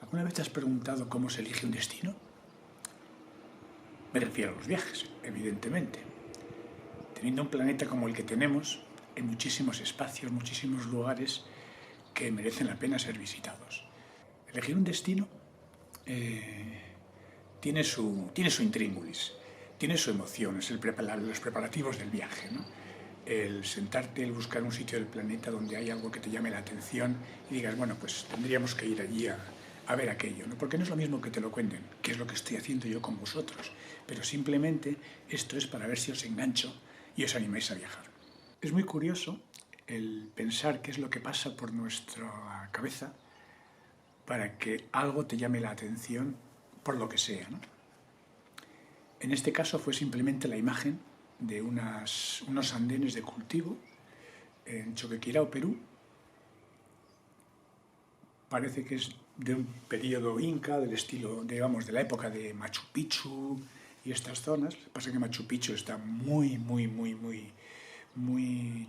¿Alguna vez te has preguntado cómo se elige un destino? Me refiero a los viajes, evidentemente. Teniendo un planeta como el que tenemos, hay muchísimos espacios, muchísimos lugares que merecen la pena ser visitados. Elegir un destino tiene su intríngulis, tiene su emoción, es los preparativos del viaje, ¿no? El sentarte, el buscar un sitio del planeta donde hay algo que te llame la atención y digas, bueno, pues tendríamos que ir allí a ver aquello, ¿no? Porque no es lo mismo que te lo cuenten, que es lo que estoy haciendo yo con vosotros, pero simplemente esto es para ver si os engancho y os animáis a viajar. Es muy curioso el pensar qué es lo que pasa por nuestra cabeza para que algo te llame la atención por lo que sea, ¿no? En este caso fue simplemente la imagen de unos andenes de cultivo en Choquequirao, Perú. Parece que es de un periodo inca, del estilo, digamos, de la época de Machu Picchu y estas zonas. Lo que pasa es que Machu Picchu está muy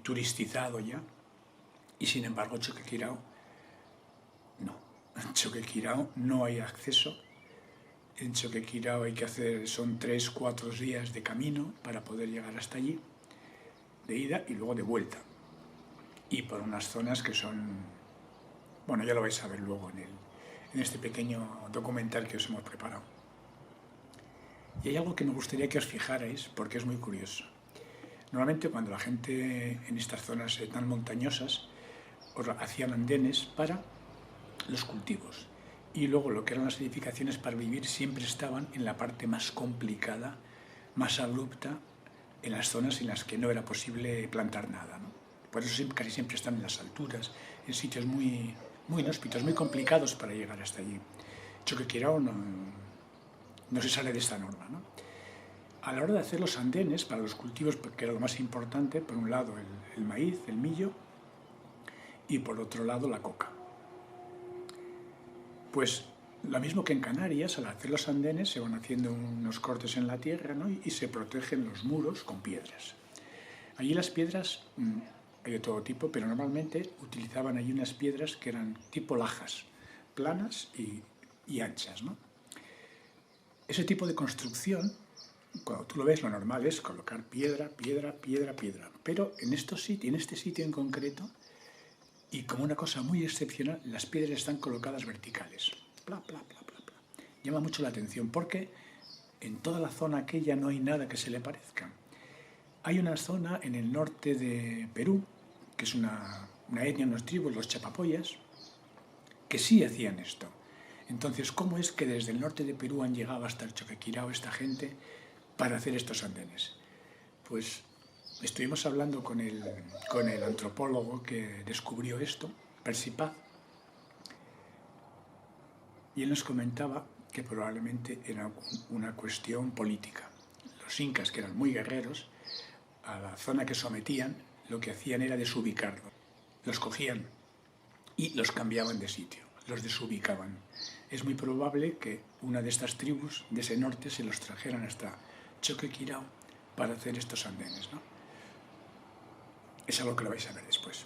turistizado ya, y sin embargo Choquequirao no. En Choquequirao no hay acceso. En Choquequirao son 3-4 días de camino para poder llegar hasta allí, de ida y luego de vuelta. Y por unas zonas que son... Bueno, ya lo vais a ver luego en este pequeño documental que os hemos preparado. Y hay algo que me gustaría que os fijarais, porque es muy curioso. Normalmente cuando la gente en estas zonas tan montañosas hacían andenes para los cultivos. Y luego lo que eran las edificaciones para vivir siempre estaban en la parte más complicada, más abrupta, en las zonas en las que no era posible plantar nada, ¿no? Por eso casi siempre están en las alturas, en sitios muy inhóspitos, muy complicados para llegar hasta allí. Choquequirao no se sale de esta norma, ¿no? A la hora de hacer los andenes para los cultivos, que era lo más importante, por un lado el maíz, el millo, y por otro lado la coca. Pues lo mismo que en Canarias, al hacer los andenes se van haciendo unos cortes en la tierra, ¿no? Y se protegen los muros con piedras. Allí las piedras hay de todo tipo, pero normalmente utilizaban allí unas piedras que eran tipo lajas, planas y anchas, ¿no? Ese tipo de construcción, cuando tú lo ves, lo normal es colocar piedra, pero en este sitio en concreto, y como una cosa muy excepcional, las piedras están colocadas verticales. Llama mucho la atención porque en toda la zona aquella no hay nada que se le parezca. Hay una zona en el norte de Perú, que es una etnia, unos tribus, los chapapoyas, que sí hacían esto. Entonces, ¿cómo es que desde el norte de Perú han llegado hasta el Choquequirao esta gente para hacer estos andenes? Pues estuvimos hablando con el antropólogo que descubrió esto, Percy Paz, y él nos comentaba que probablemente era una cuestión política. Los incas, que eran muy guerreros, a la zona que sometían, lo que hacían era desubicarlos. Los cogían y los cambiaban de sitio, los desubicaban. Es muy probable que una de estas tribus de ese norte se los trajeran hasta Choquequirao para hacer estos andenes, ¿no? Es algo que lo vais a ver después.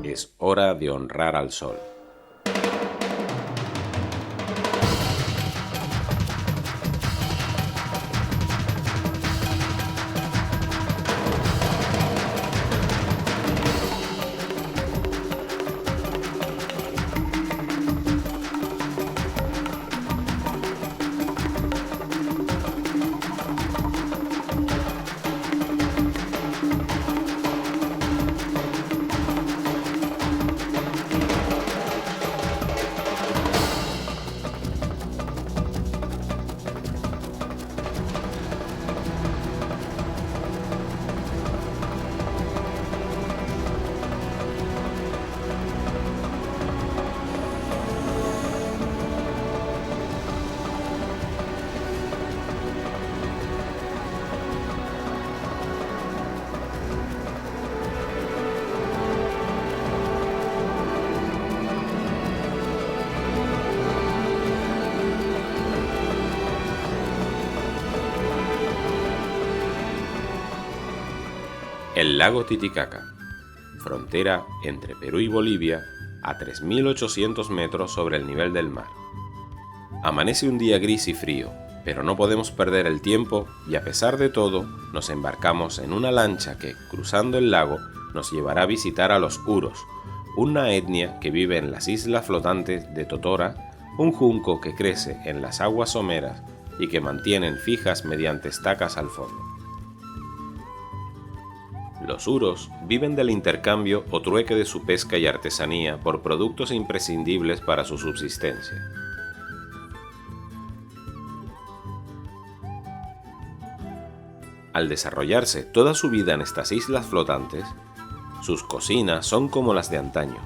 Es hora de honrar al sol. El lago Titicaca, frontera entre Perú y Bolivia, a 3.800 metros sobre el nivel del mar. Amanece un día gris y frío, pero no podemos perder el tiempo y a pesar de todo nos embarcamos en una lancha que, cruzando el lago, nos llevará a visitar a los Uros, una etnia que vive en las islas flotantes de Totora, un junco que crece en las aguas someras y que mantienen fijas mediante estacas al fondo. Los Uros viven del intercambio o trueque de su pesca y artesanía por productos imprescindibles para su subsistencia. Al desarrollarse toda su vida en estas islas flotantes, sus cocinas son como las de antaño.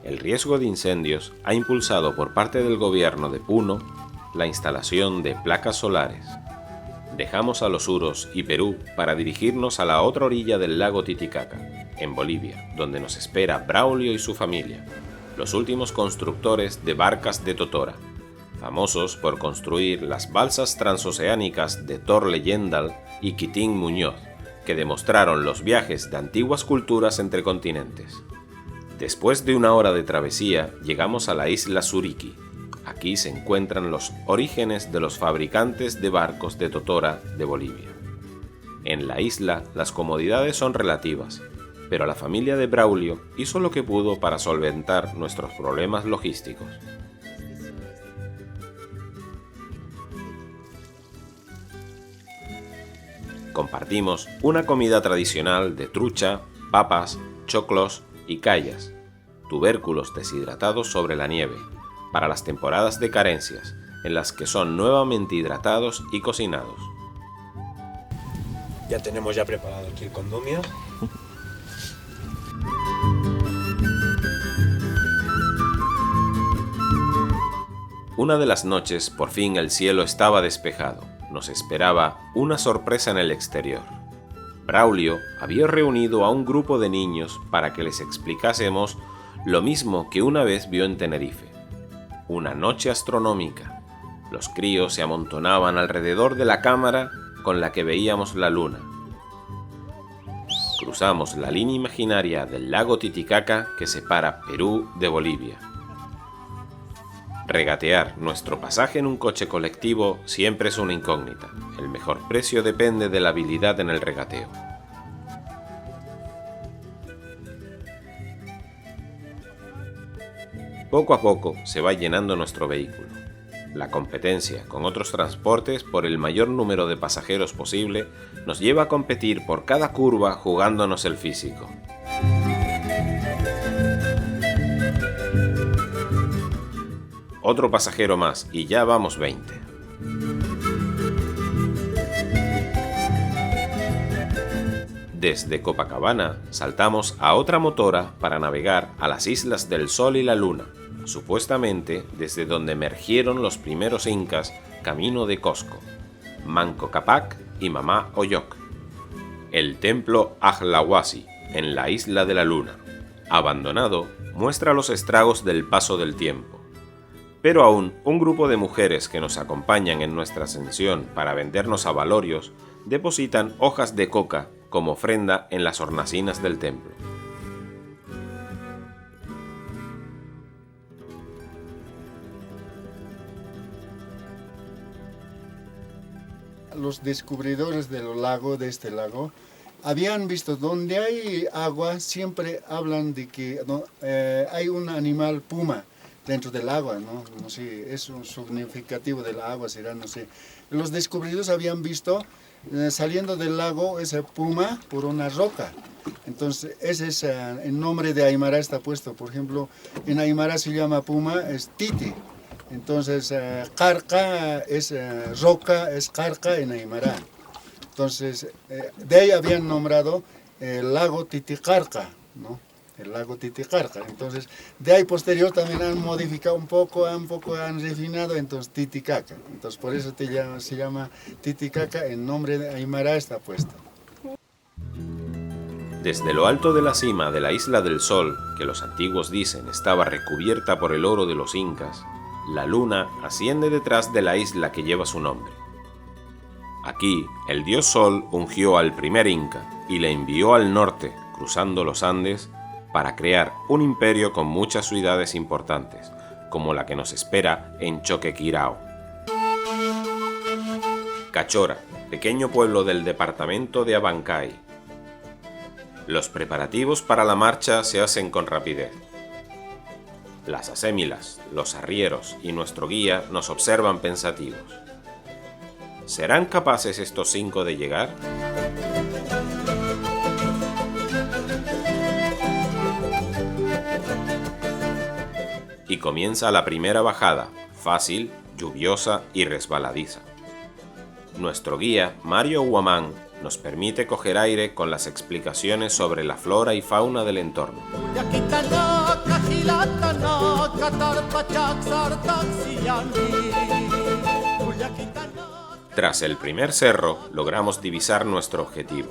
El riesgo de incendios ha impulsado por parte del gobierno de Puno la instalación de placas solares. Dejamos a los Uros y Perú para dirigirnos a la otra orilla del lago Titicaca, en Bolivia, donde nos espera Braulio y su familia, los últimos constructores de barcas de Totora, famosos por construir las balsas transoceánicas de Thor Leyendal y Quitín Muñoz, que demostraron los viajes de antiguas culturas entre continentes. Después de una hora de travesía, llegamos a la isla Suriki. Aquí se encuentran los orígenes de los fabricantes de barcos de Totora de Bolivia. En la isla, las comodidades son relativas, pero la familia de Braulio hizo lo que pudo para solventar nuestros problemas logísticos. Compartimos una comida tradicional de trucha, papas, choclos y cayas, tubérculos deshidratados sobre la nieve, para las temporadas de carencias, en las que son nuevamente hidratados y cocinados. Ya tenemos preparado aquí el condumio. Una de las noches, por fin el cielo estaba despejado. Nos esperaba una sorpresa en el exterior. Braulio había reunido a un grupo de niños para que les explicásemos lo mismo que una vez vio en Tenerife. Una noche astronómica. Los críos se amontonaban alrededor de la cámara con la que veíamos la luna. Cruzamos la línea imaginaria del lago Titicaca que separa Perú de Bolivia. Regatear nuestro pasaje en un coche colectivo siempre es una incógnita. El mejor precio depende de la habilidad en el regateo. Poco a poco se va llenando nuestro vehículo. La competencia con otros transportes por el mayor número de pasajeros posible nos lleva a competir por cada curva jugándonos el físico. Otro pasajero más y ya vamos 20. Desde Copacabana saltamos a otra motora para navegar a las Islas del Sol y la Luna, supuestamente desde donde emergieron los primeros incas camino de Cosco, Manco Cápac y Mamá Oyoc. El templo Ahlahuasi, en la Isla de la Luna, abandonado, muestra los estragos del paso del tiempo. Pero aún un grupo de mujeres que nos acompañan en nuestra ascensión para vendernos abalorios depositan hojas de coca como ofrenda en las hornacinas del templo. Los descubridores del lago, de este lago, habían visto donde hay agua, siempre hablan de que hay un animal puma dentro del agua, no sé, es un significativo del agua, será, no sé. Los descubridores habían visto saliendo del lago ese puma por una roca. Entonces ese es el nombre de Aymara está puesto. Por ejemplo, en Aymara se llama puma, es titi. Entonces carca es roca, es carca en Aymara. Entonces de ahí habían nombrado el lago Titicaca, ¿no? El lago Titicaca. Entonces de ahí posterior también han modificado un poco han refinado, entonces Titicaca. Entonces por eso se llama Titicaca, el nombre de Aymara está puesto. Desde lo alto de la cima de la Isla del Sol, que los antiguos dicen estaba recubierta por el oro de los incas, la luna asciende detrás de la isla que lleva su nombre. Aquí, el dios Sol ungió al primer Inca y le envió al norte, cruzando los Andes, para crear un imperio con muchas ciudades importantes, como la que nos espera en Choquequirao. Cachora, pequeño pueblo del departamento de Abancay. Los preparativos para la marcha se hacen con rapidez. Las asémilas, los arrieros y nuestro guía nos observan pensativos. ¿Serán capaces estos 5 de llegar? Y comienza la primera bajada, fácil, lluviosa y resbaladiza. Nuestro guía, Mario Huamán, nos permite coger aire con las explicaciones sobre la flora y fauna del entorno. Tras el primer cerro, logramos divisar nuestro objetivo.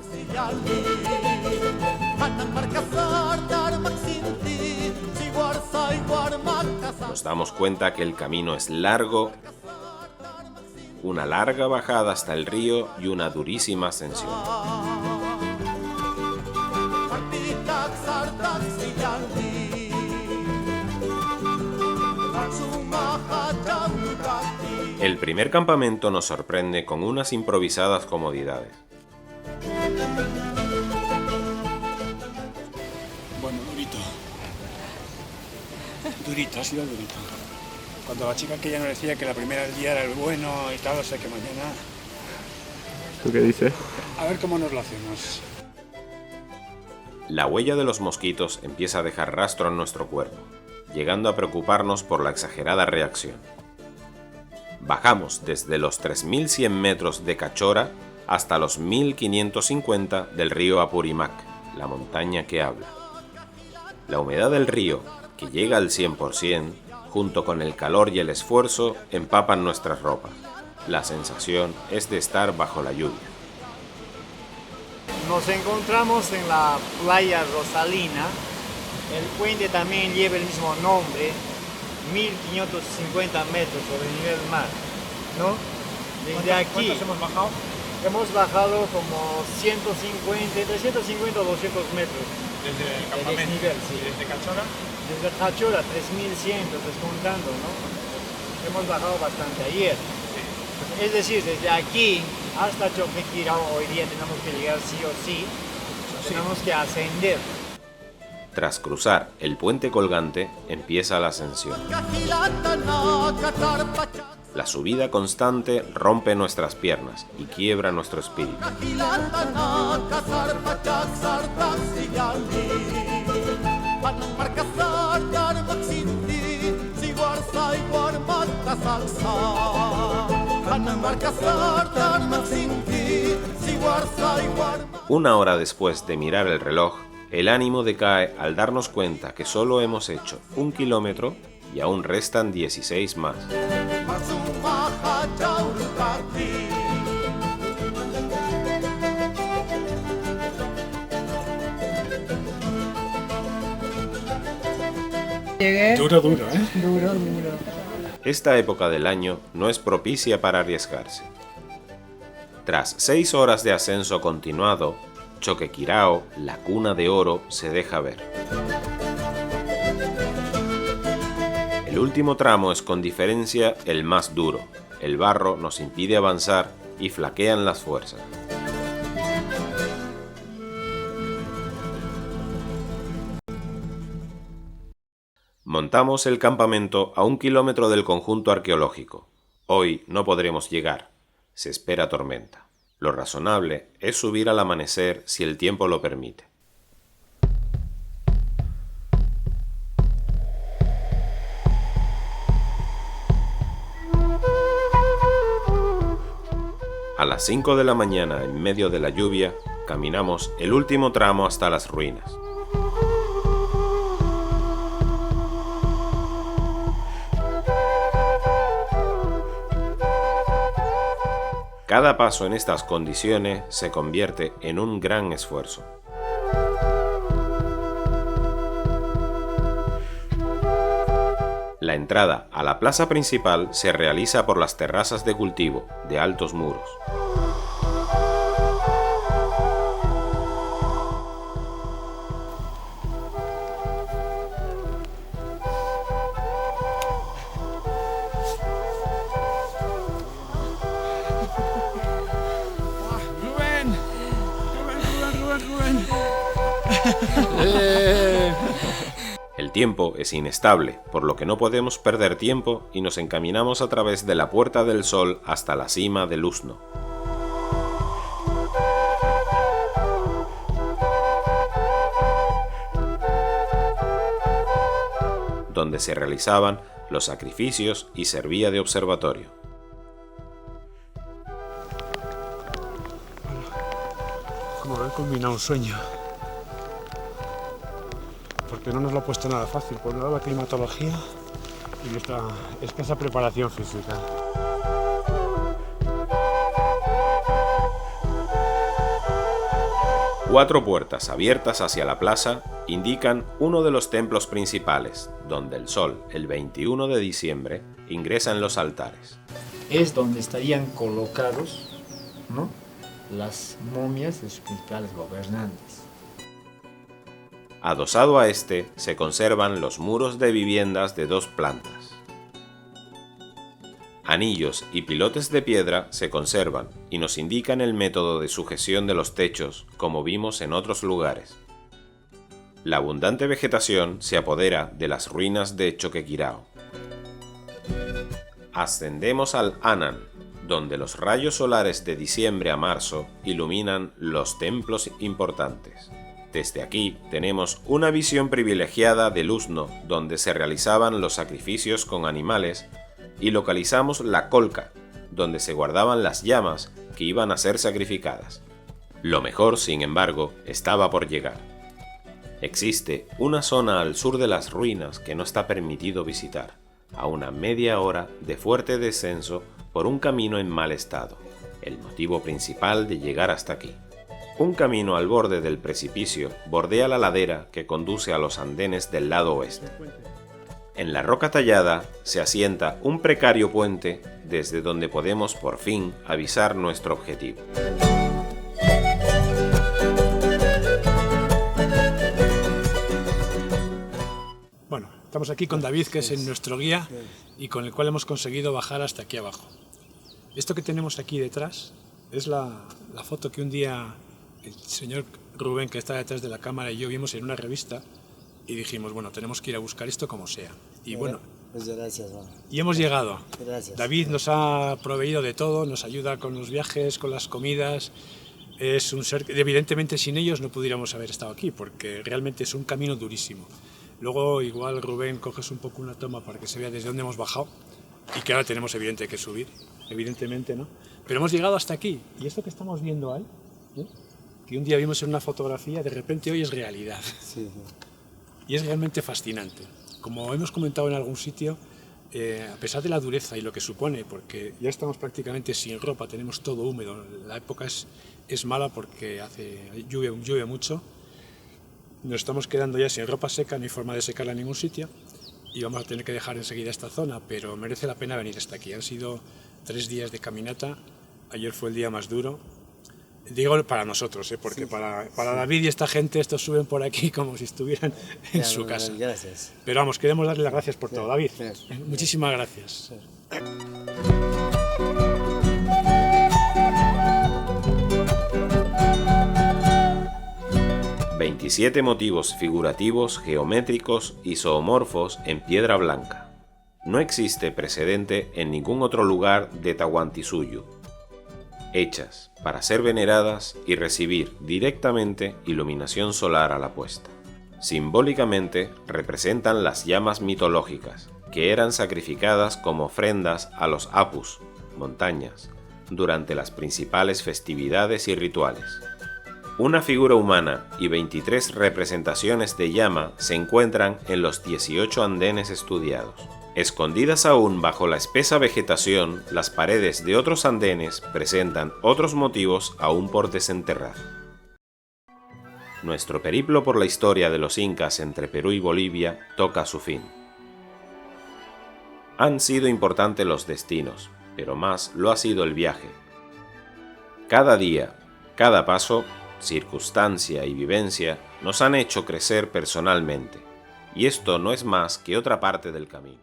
Nos damos cuenta que el camino es largo, una larga bajada hasta el río y una durísima ascensión. El primer campamento nos sorprende con unas improvisadas comodidades. Bueno, durito. Durito, ha sido durito. Cuando la chica aquella nos decía que la primera del día era el bueno y tal, o sea que mañana... ¿Tú qué dices? A ver cómo nos lo hacemos. La huella de los mosquitos empieza a dejar rastro en nuestro cuerpo, llegando a preocuparnos por la exagerada reacción. Bajamos desde los 3.100 metros de Cachora hasta los 1.550 del río Apurimac, la montaña que habla. La humedad del río, que llega al 100%, junto con el calor y el esfuerzo, empapan nuestras ropas. La sensación es de estar bajo la lluvia. Nos encontramos en la playa Rosalina. El puente también lleva el mismo nombre, 1550 metros sobre el nivel del mar, ¿no? Desde aquí hemos bajado? hemos bajado como 150, entre 150 o 200 metros. Desde el campamento. Desnivel, sí. ¿Y desde Cachora? Desde Cachora, 3100, descontando, ¿no? Hemos bajado bastante ayer. Es decir, desde aquí hasta Choquequirao hoy día tenemos que llegar sí o sí, tenemos que ascender. Tras cruzar el puente colgante, empieza la ascensión. La subida constante rompe nuestras piernas y quiebra nuestro espíritu. Una hora después de mirar el reloj, el ánimo decae al darnos cuenta que solo hemos hecho 1 kilómetro y aún restan 16 más. Duro, ¿eh? Duro. Esta época del año no es propicia para arriesgarse. Tras 6 horas de ascenso continuado, Choquequirao, la cuna de oro, se deja ver. El último tramo es con diferencia el más duro. El barro nos impide avanzar y flaquean las fuerzas. Montamos el campamento a 1 kilómetro del conjunto arqueológico. Hoy no podremos llegar. Se espera tormenta. Lo razonable es subir al amanecer si el tiempo lo permite. A las 5 de la mañana, en medio de la lluvia, caminamos el último tramo hasta las ruinas. Cada paso en estas condiciones se convierte en un gran esfuerzo. La entrada a la plaza principal se realiza por las terrazas de cultivo de altos muros. El tiempo es inestable, por lo que no podemos perder tiempo y nos encaminamos a través de la Puerta del Sol hasta la cima del Usno. Donde se realizaban los sacrificios y servía de observatorio. Como haber combinado un sueño. Porque no nos lo ha puesto nada fácil, por un lado la climatología y nuestra escasa preparación física. Cuatro puertas abiertas hacia la plaza indican uno de los templos principales, donde el sol, el 21 de diciembre, ingresa en los altares. Es donde estarían colocados, ¿no?, las momias de sus principales gobernantes. Adosado a este se conservan los muros de viviendas de 2 plantas. Anillos y pilotes de piedra se conservan y nos indican el método de sujeción de los techos, como vimos en otros lugares. La abundante vegetación se apodera de las ruinas de Choquequirao. Ascendemos al Anan, donde los rayos solares de diciembre a marzo iluminan los templos importantes. Desde aquí tenemos una visión privilegiada del Usno, donde se realizaban los sacrificios con animales, y localizamos la colca, donde se guardaban las llamas que iban a ser sacrificadas. Lo mejor, sin embargo, estaba por llegar. Existe una zona al sur de las ruinas que no está permitido visitar, a una media hora de fuerte descenso por un camino en mal estado, el motivo principal de llegar hasta aquí. Un camino al borde del precipicio bordea la ladera que conduce a los andenes del lado oeste. En la roca tallada se asienta un precario puente desde donde podemos por fin avisar nuestro objetivo. Bueno, estamos aquí con David, que es nuestro guía y con el cual hemos conseguido bajar hasta aquí abajo. Esto que tenemos aquí detrás es la foto que un día el señor Rubén, que está detrás de la cámara, y yo vimos en una revista y dijimos, bueno, tenemos que ir a buscar esto como sea. Y bueno, gracias, bueno. Y hemos llegado. Gracias. David nos ha proveído de todo, nos ayuda con los viajes, con las comidas. Es un ser que evidentemente sin ellos no pudiéramos haber estado aquí, porque realmente es un camino durísimo. Luego igual, Rubén, coges un poco una toma para que se vea desde dónde hemos bajado y que ahora tenemos evidente que subir, evidentemente, ¿no? Pero hemos llegado hasta aquí, y esto que estamos viendo ahí, ¿eh?, que un día vimos en una fotografía, de repente hoy es realidad. Sí, sí. Y es realmente fascinante. Como hemos comentado en algún sitio, a pesar de la dureza y lo que supone, porque ya estamos prácticamente sin ropa, tenemos todo húmedo, la época es mala porque llueve mucho, nos estamos quedando ya sin ropa seca, no hay forma de secarla en ningún sitio, y vamos a tener que dejar enseguida esta zona, pero merece la pena venir hasta aquí. Han sido 3 días de caminata, ayer fue el día más duro. Digo para nosotros, porque sí, para David y esta gente, estos suben por aquí como si estuvieran en su casa. Gracias. Pero vamos, queremos darle las gracias por todo, David. Gracias. Muchísimas gracias. Sí. 27 motivos figurativos, geométricos y zoomorfos en piedra blanca. No existe precedente en ningún otro lugar de Tahuantinsuyo, hechas para ser veneradas y recibir directamente iluminación solar a la puesta. Simbólicamente representan las llamas mitológicas, que eran sacrificadas como ofrendas a los apus, montañas, durante las principales festividades y rituales. Una figura humana y 23 representaciones de llama se encuentran en los 18 andenes estudiados. Escondidas aún bajo la espesa vegetación, las paredes de otros andenes presentan otros motivos aún por desenterrar. Nuestro periplo por la historia de los incas entre Perú y Bolivia toca su fin. Han sido importantes los destinos, pero más lo ha sido el viaje. Cada día, cada paso, circunstancia y vivencia nos han hecho crecer personalmente, y esto no es más que otra parte del camino.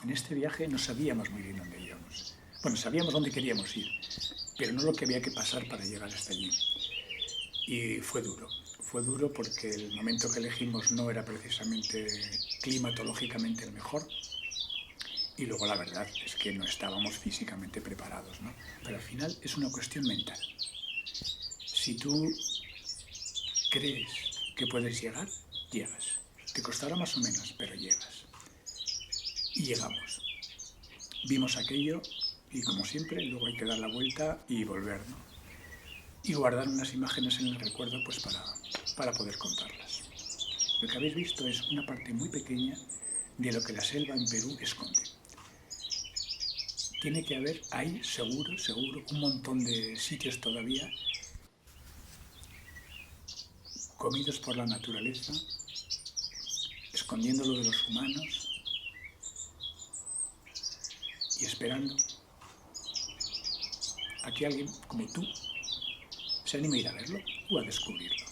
En este viaje no sabíamos muy bien dónde íbamos. Bueno, sabíamos dónde queríamos ir, pero no lo que había que pasar para llegar hasta allí. Y fue duro. Fue duro porque el momento que elegimos no era precisamente climatológicamente el mejor. Y luego la verdad es que no estábamos físicamente preparados, ¿no? Pero al final es una cuestión mental. Si tú crees que puedes llegar, llegas. Te costará más o menos, pero llegas. Y llegamos. Vimos aquello y, como siempre, luego hay que dar la vuelta y volver, ¿no? Y guardar unas imágenes en el recuerdo pues para poder contarlas. Lo que habéis visto es una parte muy pequeña de lo que la selva en Perú esconde. Tiene que haber ahí, seguro, un montón de sitios todavía comidos por la naturaleza, escondiéndolo de los humanos y esperando a que alguien como tú se anime a ir a verlo o a descubrirlo.